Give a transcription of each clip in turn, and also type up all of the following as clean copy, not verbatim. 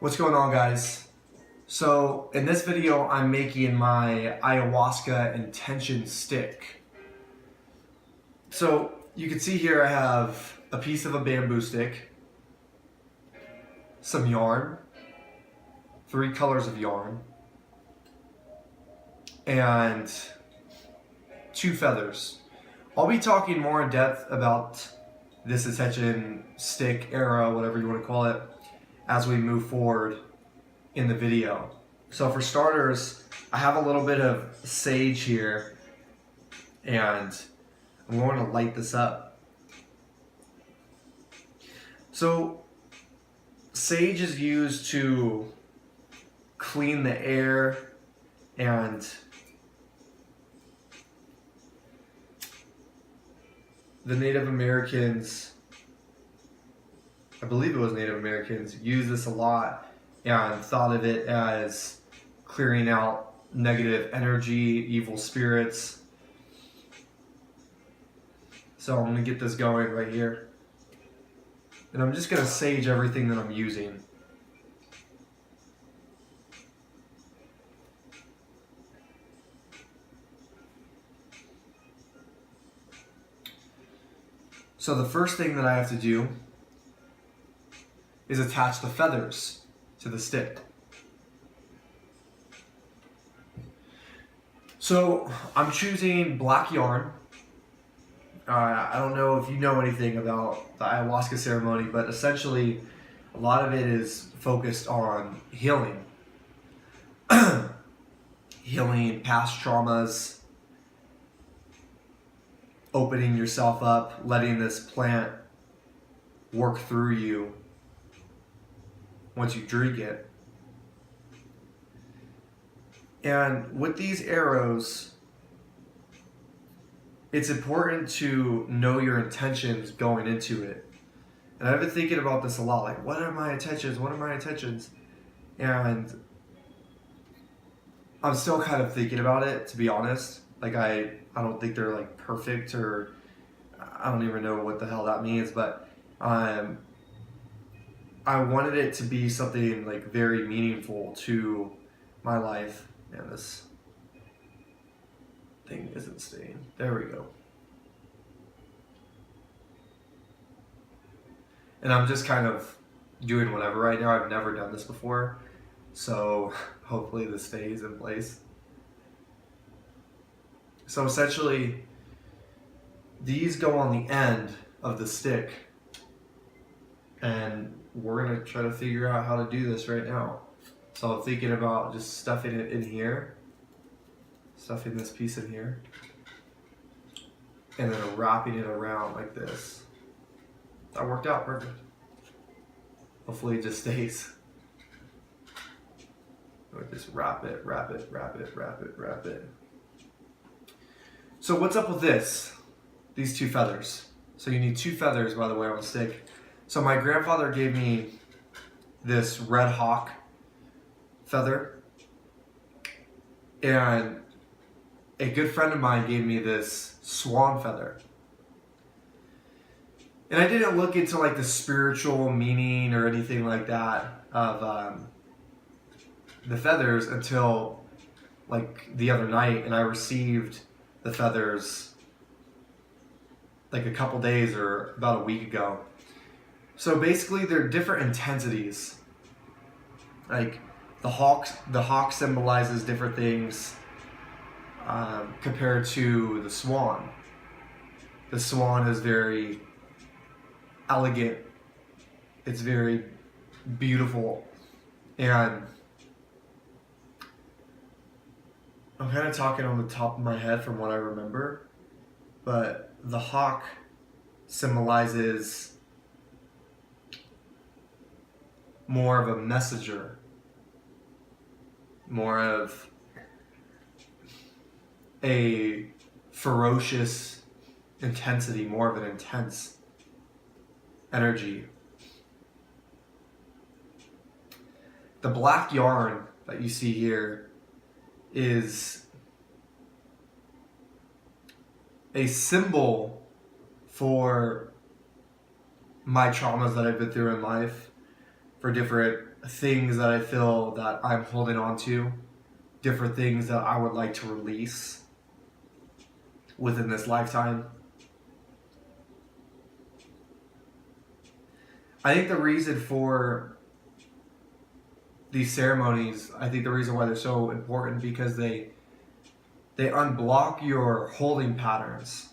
What's going on, guys? So in this video I'm making my ayahuasca intention stick. So you can see here I have a piece of a bamboo stick, some yarn, 3 colors of yarn, and 2 feathers. I'll be talking more in depth about this intention stick, arrow, whatever you want to call it, as we move forward in the video. So for starters, I have a little bit of sage here, and I'm going to light this up. So sage is used to clean the air, and the Native Americans, I believe it was Native Americans, used this a lot and thought of it as clearing out negative energy, evil spirits. So I'm going to get this going right here. And I'm just going to sage everything that I'm using. So the first thing that I have to do is attach the feathers to the stick. So I'm choosing black yarn. I don't know if you know anything about the ayahuasca ceremony, but essentially a lot of it is focused on healing. Healing past traumas, opening yourself up, letting this plant work through you once you drink it. And with these arrows, it's important to know your intentions going into it. And I've been thinking about this a lot, like, what are my intentions? What are my intentions? And I'm still kind of thinking about it, to be honest. Like, I don't think they're like perfect, or I don't even know what the hell that means, but I wanted it to be something like very meaningful to my life. And this thing isn't staying. There we go. And I'm just kind of doing whatever right now. I've never done this before, so hopefully this stays in place. So essentially, these go on the end of the stick, and we're gonna try to figure out how to do this right now. So I'm thinking about just stuffing it in here, stuffing this piece in here, and then wrapping it around like this. That worked out perfect. Hopefully it just stays. Or just wrap it, wrap it, wrap it, wrap it, wrap it. So what's up with this? These 2 feathers. So you need 2 feathers, by the way, on the stick. So my grandfather gave me this red hawk feather, and a good friend of mine gave me this swan feather. And I didn't look into like the spiritual meaning or anything like that of the feathers until like the other night, and I received the feathers like a couple days or about a week ago. So basically they're different intensities. Like the hawk symbolizes different things compared to the swan. The swan is very elegant. It's very beautiful. And I'm kind of talking on the top of my head from what I remember, but the hawk symbolizes more of a messenger, more of a ferocious intensity, more of an intense energy. The black yarn that you see here is a symbol for my traumas that I've been through in life, for different things that I feel that I'm holding on to, different things that I would like to release within this lifetime. I think the reason for these ceremonies, I think the reason why they're so important because they unblock your holding patterns.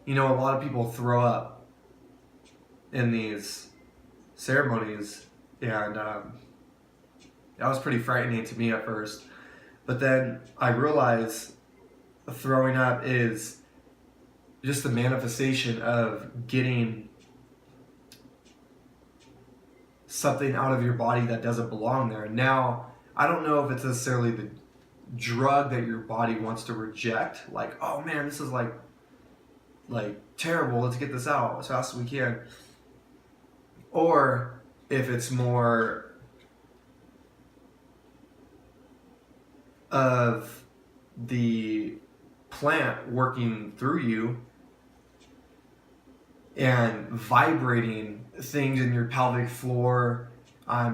You know, a lot of people throw up in these ceremonies, and that was pretty frightening to me at first. But then I realized throwing up is just the manifestation of getting something out of your body that doesn't belong there. Now, I don't know if it's necessarily the drug that your body wants to reject, like, oh man, this is like terrible, let's get this out as fast as we can, or if it's more of the plant working through you and vibrating things in your pelvic floor,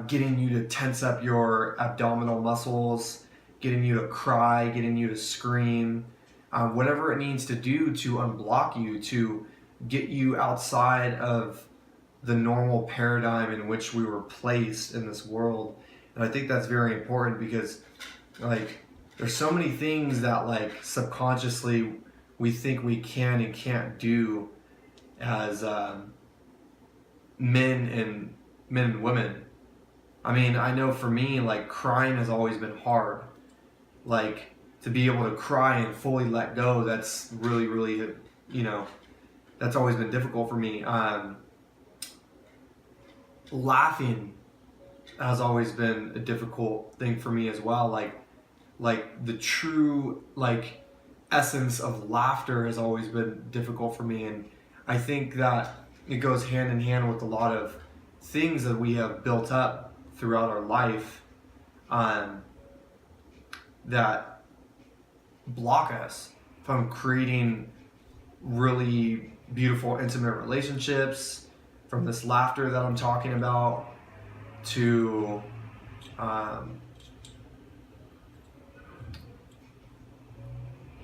getting you to tense up your abdominal muscles, getting you to cry, getting you to scream, whatever it needs to do to unblock you, to get you outside of the normal paradigm in which we were placed in this world. And I think that's very important because, like, there's so many things that, like, subconsciously we think we can and can't do as men and women. I mean, I know for me, like, crying has always been hard. Like, to be able to cry and fully let go, that's really, really, you know, that's always been difficult for me. Laughing has always been a difficult thing for me as well. Like the true, like, essence of laughter has always been difficult for me. And I think that it goes hand in hand with a lot of things that we have built up throughout our life that block us from creating really beautiful, intimate relationships, from this laughter that I'm talking about, to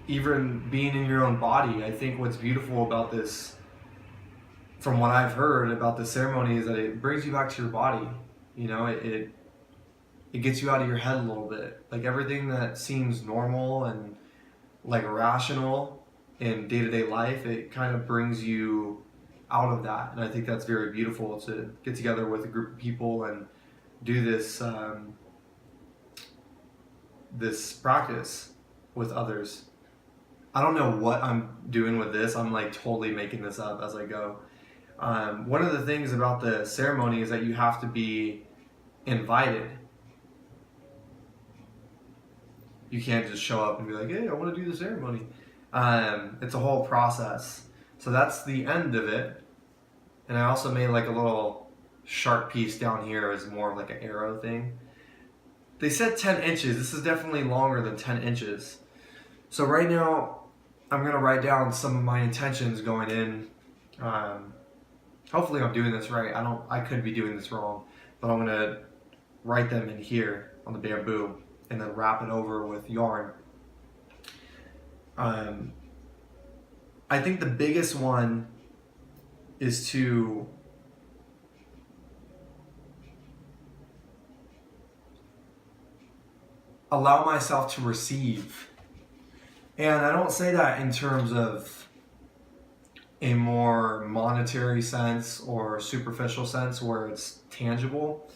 even being in your own body. I think what's beautiful about this, from what I've heard about the ceremony, is that it brings you back to your body. You know, it gets you out of your head a little bit. Like, everything that seems normal and like rational in day-to-day life, it kind of brings you out of that. And I think that's very beautiful to get together with a group of people and do this this practice with others. I don't know what I'm doing with this. I'm like totally making this up as I go. One of the things about the ceremony is that you have to be invited. You can't just show up and be like, hey, I want to do the ceremony. It's a whole process. So that's the end of it. And I also made like a little sharp piece down here as more of like an arrow thing. They said 10 inches. This is definitely longer than 10 inches. So right now, I'm going to write down some of my intentions going in. Hopefully I'm doing this right. I could be doing this wrong. But I'm going to write them in here on the bamboo and then wrap it over with yarn. I think the biggest one is to allow myself to receive. And I don't say that in terms of a more monetary sense or superficial sense where it's tangible.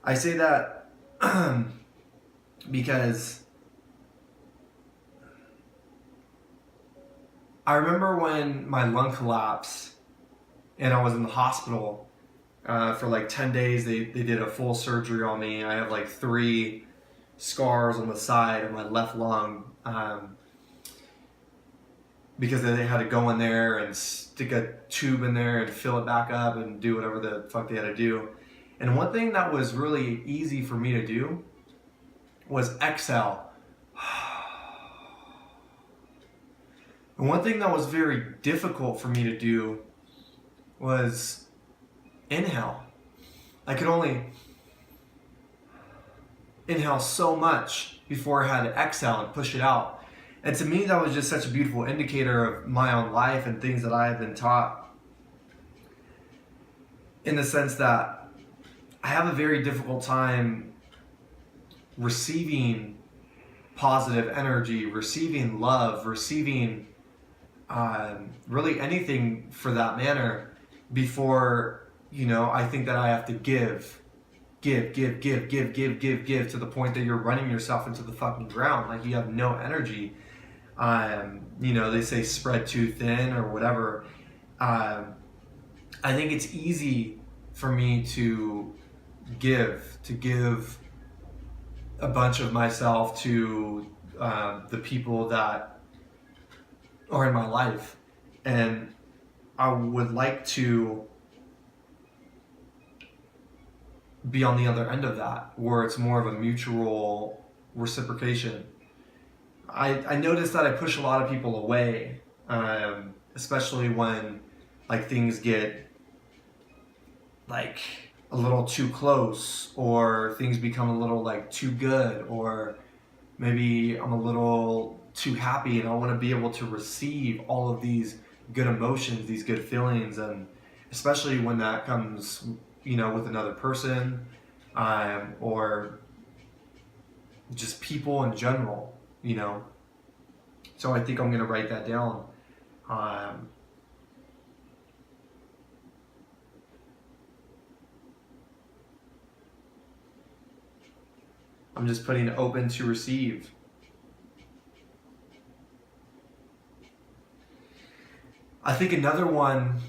I say that because I remember when my lung collapsed and I was in the hospital for like 10 days. They did a full surgery on me. I have like 3 scars on the side of my left lung because they had to go in there and stick a tube in there and fill it back up and do whatever the fuck they had to do. And one thing that was really easy for me to do was exhale. And one thing that was very difficult for me to do was inhale. I could only inhale so much before I had to exhale and push it out. And to me, that was just such a beautiful indicator of my own life and things that I have been taught, in the sense that I have a very difficult time receiving positive energy, receiving love, receiving really anything for that matter before, I think that I have to give to the point that you're running yourself into the fucking ground. Like you have no energy. They say spread too thin or whatever. I think it's easy for me to give a bunch of myself to the people that are in my life. And I would like to be on the other end of that, where it's more of a mutual reciprocation. I noticed that I push a lot of people away, especially when like things get like a little too close, or things become a little like too good, or maybe I'm a little too happy and I want to be able to receive all of these good emotions, these good feelings, and especially when that comes, with another person, or just people in general, So I think I'm going to write that down. I'm just putting open to receive. I think another one,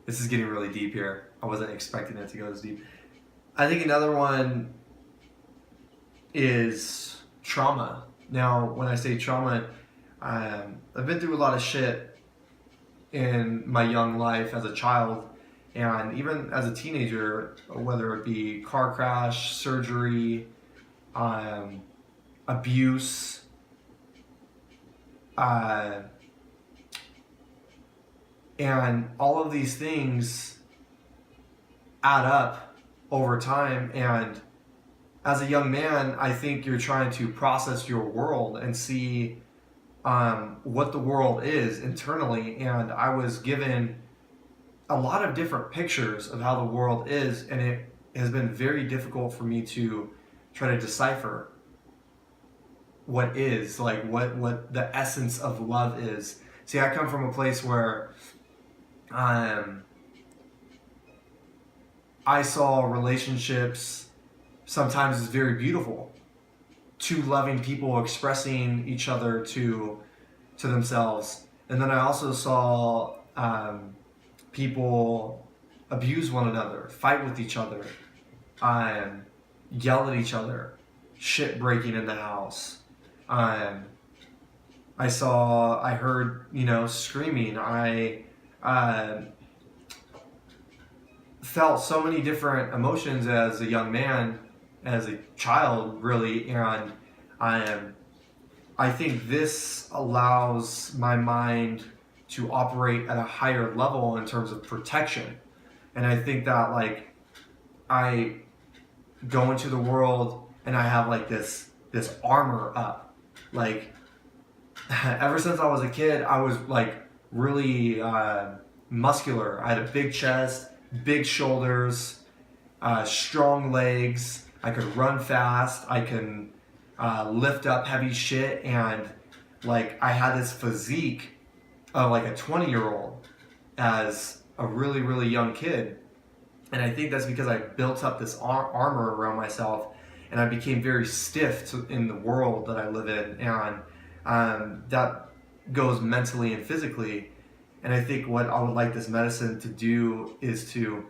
this is getting really deep here. I wasn't expecting it to go this deep. I think another one is trauma. Now, when I say trauma, I've been through a lot of shit in my young life as a child, and even as a teenager, whether it be car crash, surgery, abuse, and all of these things add up over time. And as a young man, I think you're trying to process your world and see what the world is internally. And I was given a lot of different pictures of how the world is, and it has been very difficult for me to try to decipher what is, like what the essence of love is. See, I come from a place where I saw relationships sometimes as very beautiful. Two loving people expressing each other to themselves. And then I also saw people abuse one another, fight with each other, yell at each other, shit breaking in the house. I heard, screaming. I felt so many different emotions as a young man, as a child, really, and I think this allows my mind to operate at a higher level in terms of protection. And I think that, like, I go into the world and I have like this armor up. Like, ever since I was a kid, I was like really muscular. I had a big chest, big shoulders, strong legs. I could run fast. I can lift up heavy shit, and like I had this physique of like a 20-year-old as a really, really young kid. And I think that's because I built up this armor around myself, and I became very stiff in the world that I live in, and that goes mentally and physically. And I think what I would like this medicine to do is to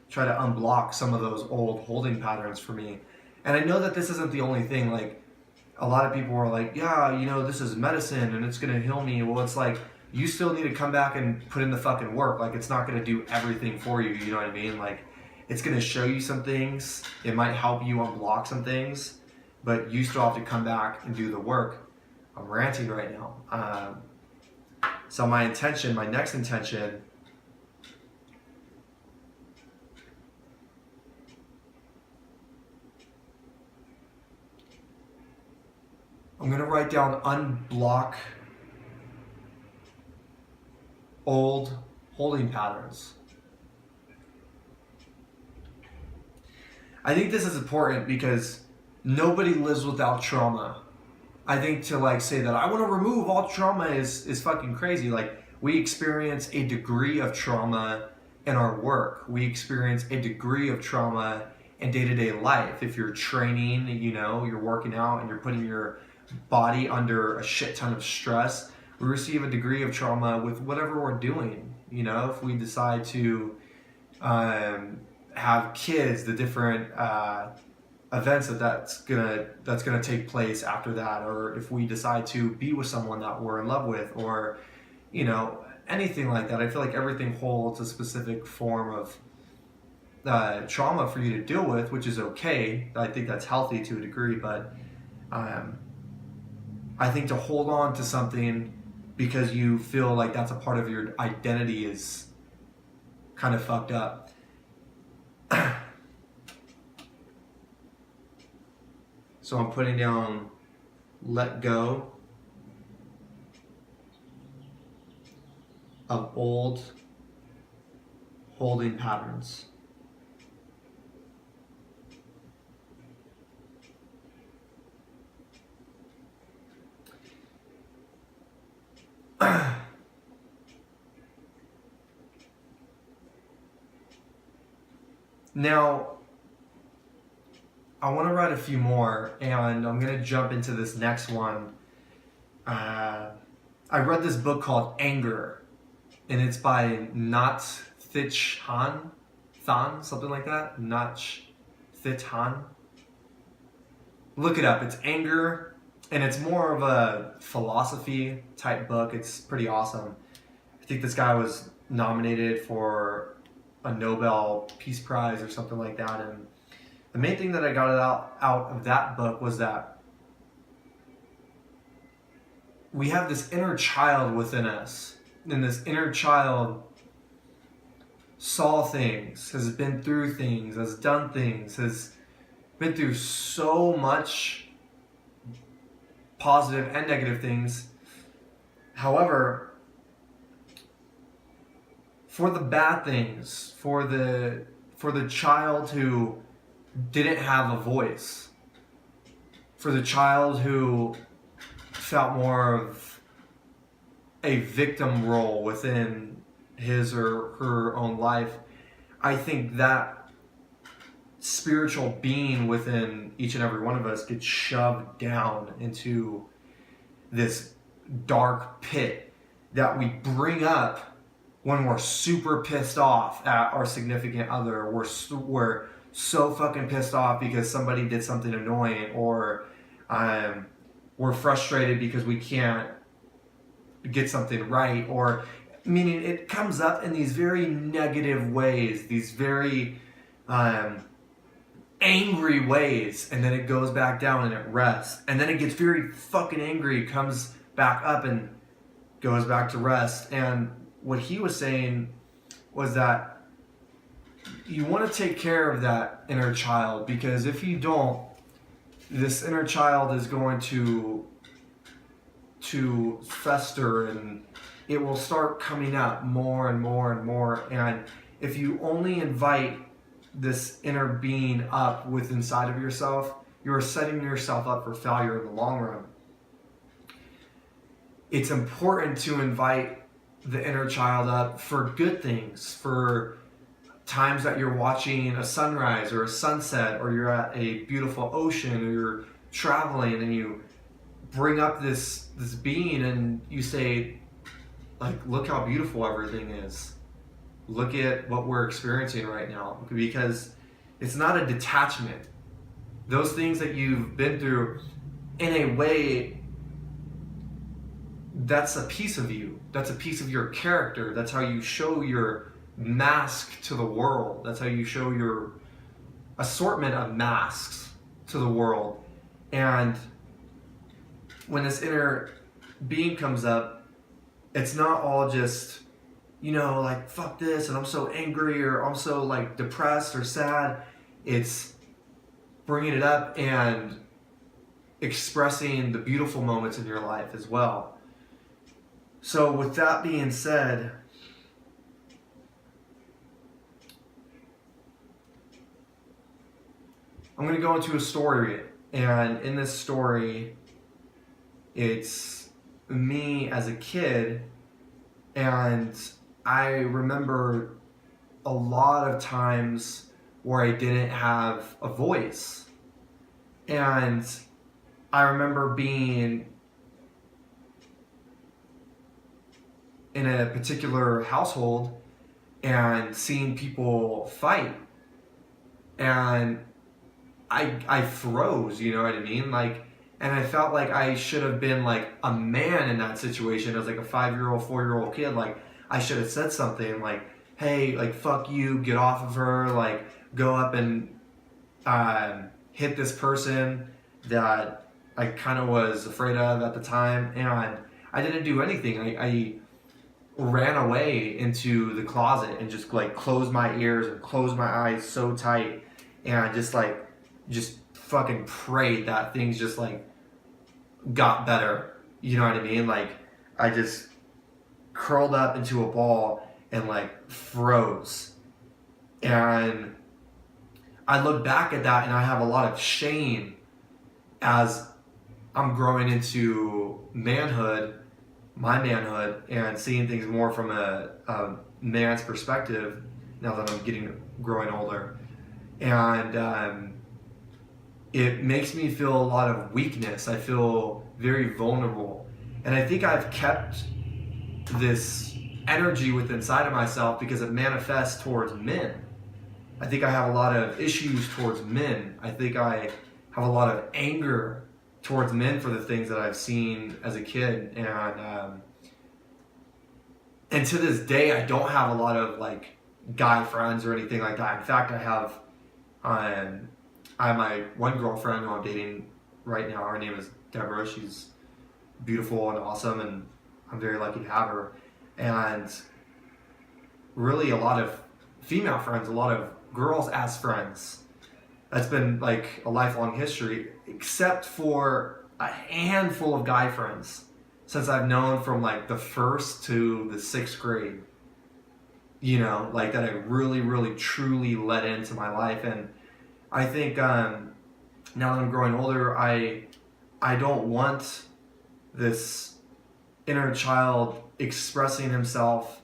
try to unblock some of those old holding patterns for me. And I know that this isn't the only thing. Like, a lot of people are like, yeah, this is medicine and it's going to heal me. Well, it's like, you still need to come back and put in the fucking work. Like, it's not going to do everything for you, you know what I mean? Like, it's going to show you some things. It might help you unblock some things, but you still have to come back and do the work. I'm ranting right now. So my next intention I'm going to write down unblock old holding patterns. I think this is important because nobody lives without trauma. I think to like say that I want to remove all trauma is fucking crazy. Like, we experience a degree of trauma in our work. We experience a degree of trauma in day-to-day life. If you're training, you know, you're working out and you're putting your body under a shit ton of stress, we receive a degree of trauma with whatever we're doing. You know, if we decide to have kids, the different events that's gonna take place after that, or if we decide to be with someone that we're in love with, or you know, anything like that. I feel like everything holds a specific form of trauma for you to deal with, which is okay. I think that's healthy to a degree, but I think to hold on to something because you feel like that's a part of your identity is kind of fucked up. So I'm putting down let go of old holding patterns. Now, I want to write a few more, and I'm going to jump into this next one. I read this book called Anger, and it's by Nhat Thich Hanh, something like that. Nhat Thich Hanh. Look it up. It's Anger, and it's more of a philosophy type book. It's pretty awesome. I think this guy was nominated for a Nobel Peace Prize or something like that, and the main thing that I got out of that book was that we have this inner child within us, and this inner child saw things, has been through things, has done things, has been through so much positive and negative things. However, for the bad things, for the child who didn't have a voice, for the child who felt more of a victim role within his or her own life, I think that spiritual being within each and every one of us gets shoved down into this dark pit that we bring up when we're super pissed off at our significant other. We're so fucking pissed off because somebody did something annoying, or we're frustrated because we can't get something right, or meaning it comes up in these very negative ways, these very angry ways, and then it goes back down and it rests, and then it gets very fucking angry, comes back up and goes back to rest. And what he was saying was that you want to take care of that inner child, because if you don't, this inner child is going to fester, and it will start coming up more and more and more. And if you only invite this inner being up with inside of yourself, you're setting yourself up for failure in the long run. It's important to invite the inner child up for good things, for times that you're watching a sunrise or a sunset, or you're at a beautiful ocean, or you're traveling and you bring up this being and you say, like, look how beautiful everything is. Look at what we're experiencing right now. Because it's not a detachment. Those things that you've been through, in a way, that's a piece of you. That's a piece of your character. That's how you show your mask to the world. That's how you show your assortment of masks to the world. And when this inner being comes up, it's not all just, you know, like, fuck this, and I'm so angry, or I'm so, like, depressed or sad. It's bringing it up and expressing the beautiful moments in your life as well. So with that being said, I'm going to go into a story, and in this story, it's me as a kid, and I remember a lot of times where I didn't have a voice. And I remember being in a particular household and seeing people fight, and I froze, you know what I mean? Like, and I felt like I should have been like a man in that situation as like a 5-year-old, 4-year-old kid. Like, I should have said something like, hey, like, fuck you, get off of her, like, go up and hit this person that I kind of was afraid of at the time. And I didn't do anything. I ran away into the closet and just like closed my ears and closed my eyes so tight, and just fucking prayed that things just like got better. You know what I mean? Like, I just curled up into a ball and like froze. And I look back at that and I have a lot of shame as I'm growing into manhood, my manhood, and seeing things more from a man's perspective now that I'm growing older. And it makes me feel a lot of weakness. I feel very vulnerable. And I think I've kept this energy within inside of myself because it manifests towards men. I think I have a lot of issues towards men. I think I have a lot of anger towards men for the things that I've seen as a kid. And to this day, I don't have a lot of like guy friends or anything like that. In fact, I have my one girlfriend who I'm dating right now. Her name is Deborah. She's beautiful and awesome, and I'm very lucky to have her. And really a lot of female friends, a lot of girls as friends. That's been like a lifelong history, except for a handful of guy friends since I've known from like the 1st to the 6th grade. You know, like that I really, really, truly let into my life. And I think now that I'm growing older, I don't want this inner child expressing himself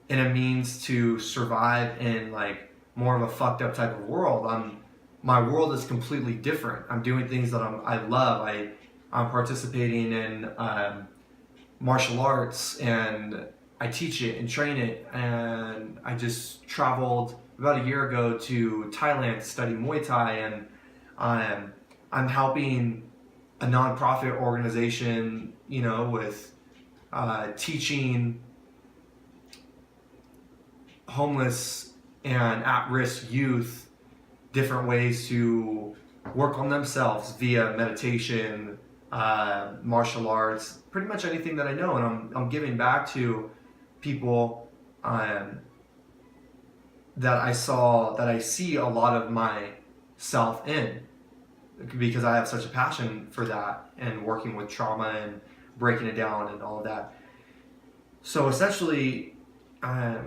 in a means to survive in like more of a fucked up type of world. My world is completely different. I'm doing things that I love. I'm participating in martial arts, and I teach it and train it. And I just traveled about a year ago to Thailand to study Muay Thai, and I'm helping a nonprofit organization, you know, with teaching homeless and at-risk youth different ways to work on themselves via meditation, martial arts, pretty much anything that I know. And I'm giving back to people that I see a lot of myself in, because I have such a passion for that and working with trauma and breaking it down and all of that. So essentially, I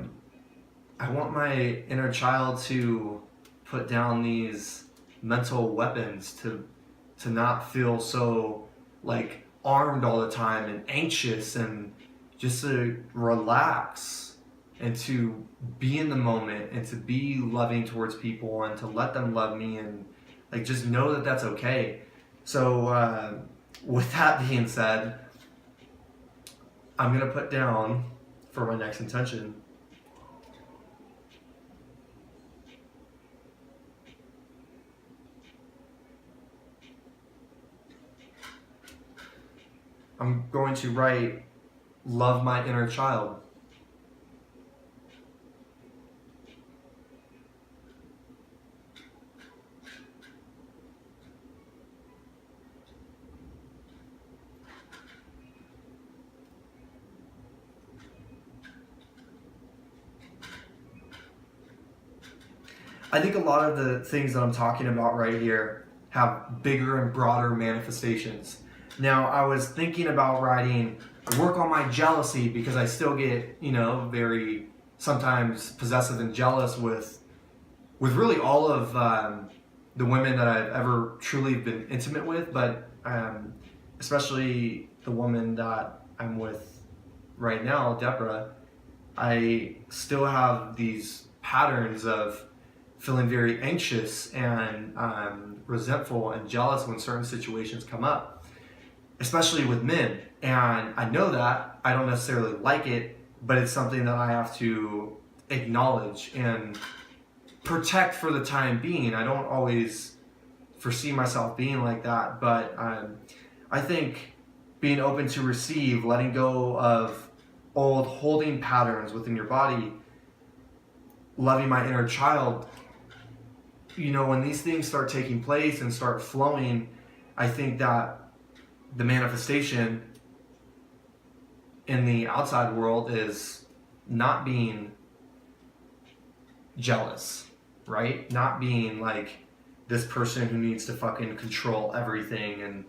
want my inner child to put down these mental weapons, to not feel so like armed all the time and anxious, and just to relax and to be in the moment and to be loving towards people and to let them love me, and like just know that that's okay. So with that being said, I'm gonna put down for my next intention, I'm going to write, love my inner child. I think a lot of the things that I'm talking about right here have bigger and broader manifestations. Now, I was thinking about writing, work on my jealousy, because I still get, very sometimes possessive and jealous with really all of the women that I've ever truly been intimate with, but especially the woman that I'm with right now, Deborah. I still have these patterns of feeling very anxious and resentful and jealous when certain situations come up, especially with men. And I know that. I don't necessarily like it, but it's something that I have to acknowledge and protect for the time being. I don't always foresee myself being like that, but I think being open to receive, letting go of old holding patterns within your body, loving my inner child, when these things start taking place and start flowing, I think that the manifestation in the outside world is not being jealous, right? Not being like this person who needs to fucking control everything and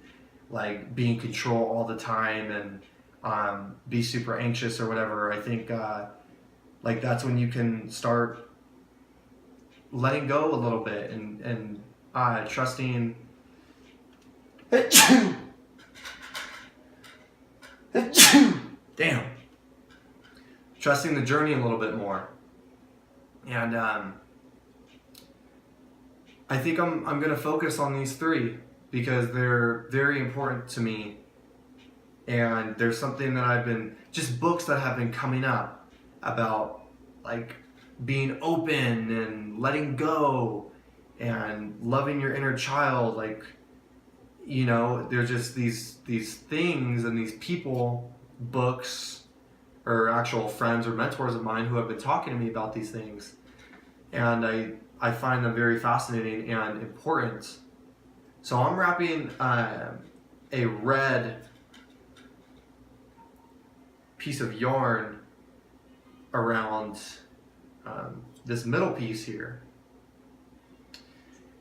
like be in control all the time and be super anxious or whatever. I think like that's when you can start letting go a little bit and trusting. Damn. Trusting the journey a little bit more. And I think I'm going to focus on these three because they're very important to me. And there's something that just books that have been coming up about like being open and letting go and loving your inner child. Like, there's just these things and these people, books, or actual friends or mentors of mine who have been talking to me about these things. And I find them very fascinating and important. So I'm wrapping a red piece of yarn around this middle piece here.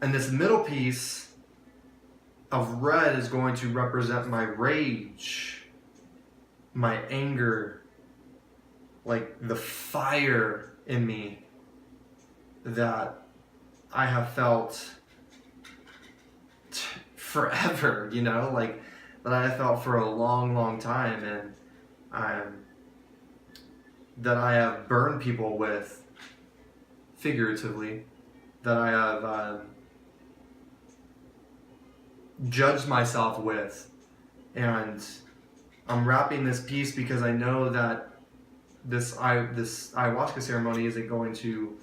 And this middle piece of red is going to represent my rage, my anger, like the fire in me that I have felt forever, like that I felt for a long, long time, and that I have burned people with, figuratively, that I have judged myself with. And I'm wrapping this piece because I know that this ayahuasca ceremony isn't going to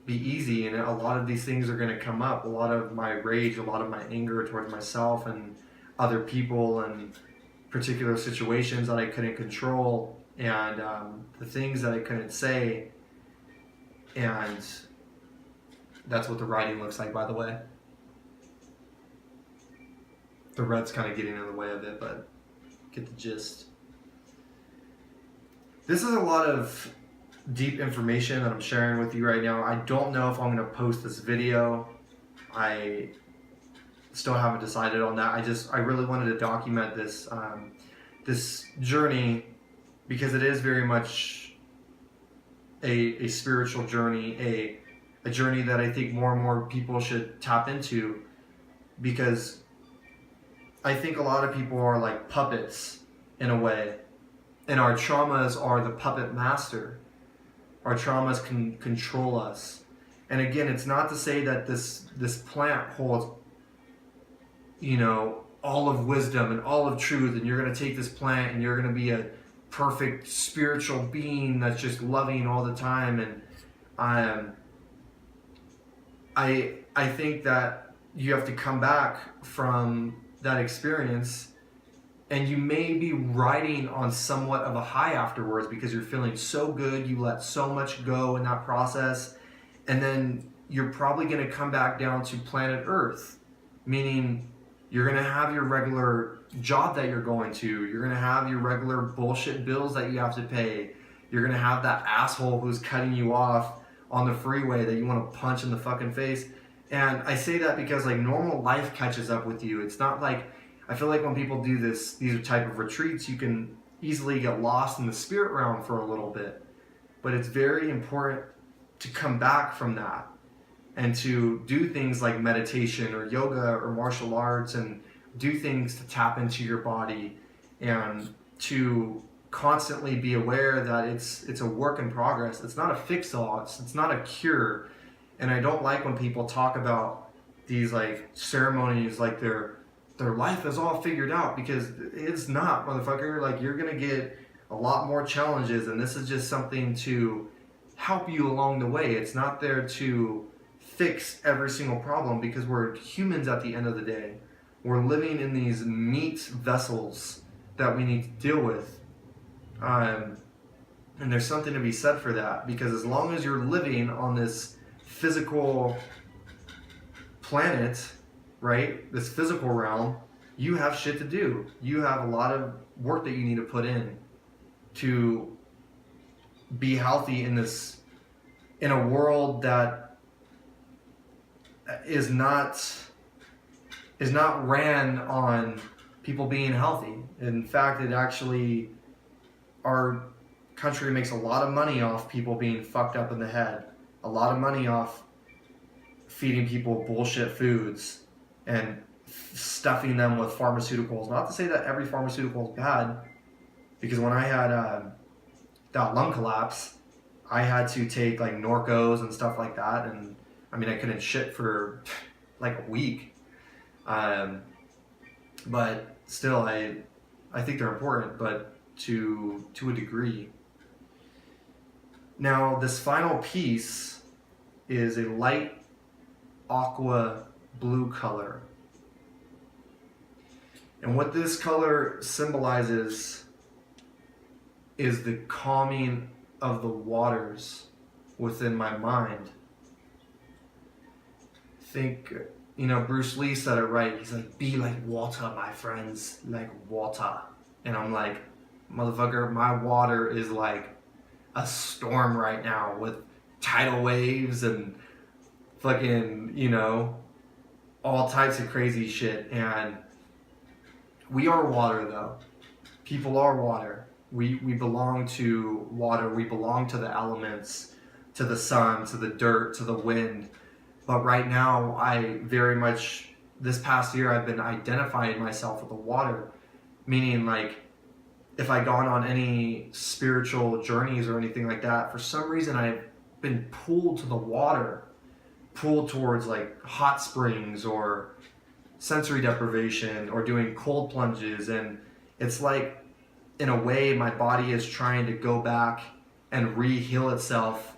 be easy, and a lot of these things are going to come up. A lot of my rage, a lot of my anger towards myself and other people and particular situations that I couldn't control, and the things that I couldn't say. And that's what the writing looks like, by the way. The red's kind of getting in the way of it, but get the gist. This is a lot of deep information that I'm sharing with you right now. I don't know if I'm going to post this video. I still haven't decided on that. I really wanted to document this this journey because it is very much a spiritual journey, a journey that I think more and more people should tap into, because I think a lot of people are like puppets in a way, and our traumas are the puppet master. Our traumas can control us. And again, it's not to say that this plant holds, all of wisdom and all of truth, and you're going to take this plant and you're going to be a perfect spiritual being that's just loving all the time. And I think that you have to come back from that experience, and you may be riding on somewhat of a high afterwards because you're feeling so good, you let so much go in that process, and then you're probably going to come back down to planet Earth, meaning you're going to have your regular job that you're going to, you're going to have your regular bullshit bills that you have to pay, you're going to have that asshole who's cutting you off on the freeway that you want to punch in the fucking face. And I say that because like normal life catches up with you. It's not like, I feel like when people do these type of retreats, you can easily get lost in the spirit realm for a little bit. But it's very important to come back from that and to do things like meditation or yoga or martial arts and do things to tap into your body and to constantly be aware that it's a work in progress. It's not a fix-all. It's not a cure. And I don't like when people talk about these like ceremonies like their life is all figured out, because it's not, motherfucker. Like, you're gonna get a lot more challenges, and this is just something to help you along the way. It's not there to fix every single problem, because we're humans at the end of the day. We're living in these meat vessels that we need to deal with. And there's something to be said for that, because as long as you're living on this physical planet, right, this physical realm, you have shit to do. You have a lot of work that you need to put in to be healthy in a world that is not ran on people being healthy. In fact, it actually, our country makes a lot of money off people being fucked up in the head, a lot of money off feeding people bullshit foods and stuffing them with pharmaceuticals. Not to say that every pharmaceutical is bad, because when I had that lung collapse, I had to take like Norcos and stuff like that, and I mean, I couldn't shit for like a week. But still, I think they're important, but to a degree. Now, this final piece is a light aqua blue color. And what this color symbolizes is the calming of the waters within my mind. Think, Bruce Lee said it right. He's like, be like water, my friends, like water. And I'm like, motherfucker, my water is like a storm right now with tidal waves and fucking, all types of crazy shit. And we are water, though. People are water. We belong to water. We belong to the elements, to the sun, to the dirt, to the wind. But right now, this past year, I've been identifying myself with the water. Meaning, like, if I've gone on any spiritual journeys or anything like that, for some reason I've been pulled to the water, pulled towards like hot springs or sensory deprivation or doing cold plunges. And it's like, in a way, my body is trying to go back and re-heal itself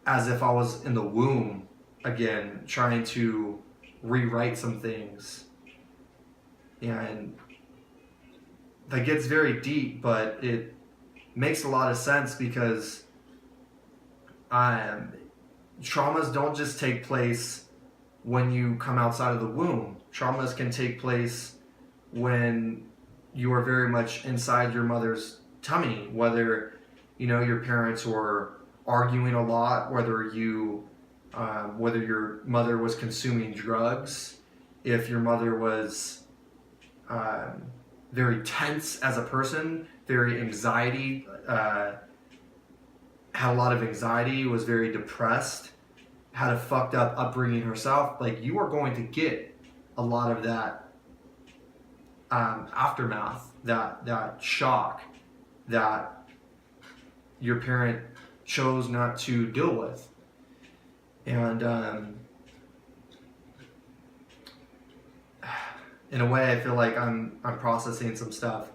as if I was in the womb again, trying to rewrite some things. And that gets very deep, but it makes a lot of sense, because traumas don't just take place when you come outside of the womb. Traumas can take place when you are very much inside your mother's tummy, whether your parents were arguing a lot, whether your mother was consuming drugs, if your mother was very tense as a person, very anxiety, had a lot of anxiety, was very depressed, had a fucked up upbringing herself. Like, you are going to get a lot of that aftermath, that shock that your parent chose not to deal with. And in a way, I feel like I'm processing some stuff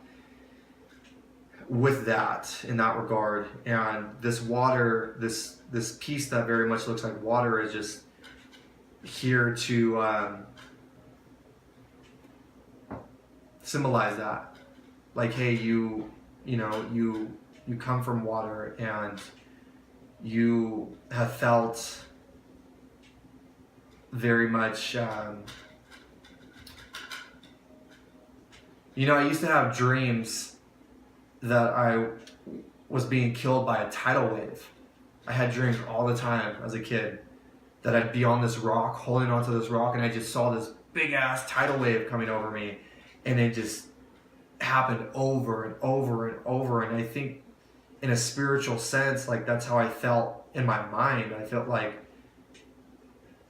with that, in that regard. And this water, this piece that very much looks like water, is just here to symbolize that. Like, hey, you come from water, and you have felt very much, I used to have dreams that I was being killed by a tidal wave. I had dreams all the time as a kid. that I'd be on this rock, holding onto this rock, and I just saw this big ass tidal wave coming over me, and it just happened over and over and over. And I think in a spiritual sense, like that's how I felt in my mind. I felt like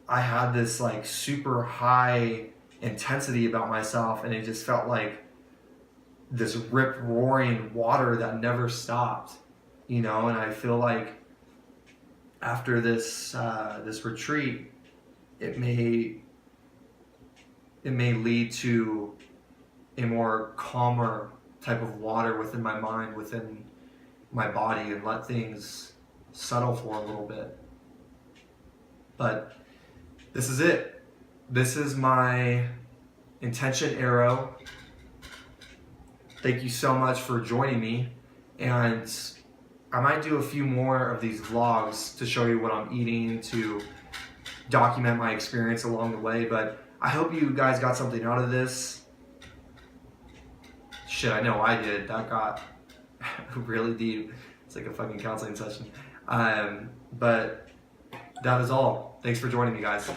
I had this like super high intensity about myself, and it just felt like this rip roaring water that never stopped, you know. And I feel like after this this retreat, it may lead to a more calmer type of water within my mind, within my body, and let things settle for a little bit. But this is it. This is my intention arrow. Thank you so much for joining me, and I might do a few more of these vlogs to show you what I'm eating, to document my experience along the way. But I hope you guys got something out of this. Shit, I know I did. That got really deep. It's like a fucking counseling session. But that is all. Thanks for joining me, guys.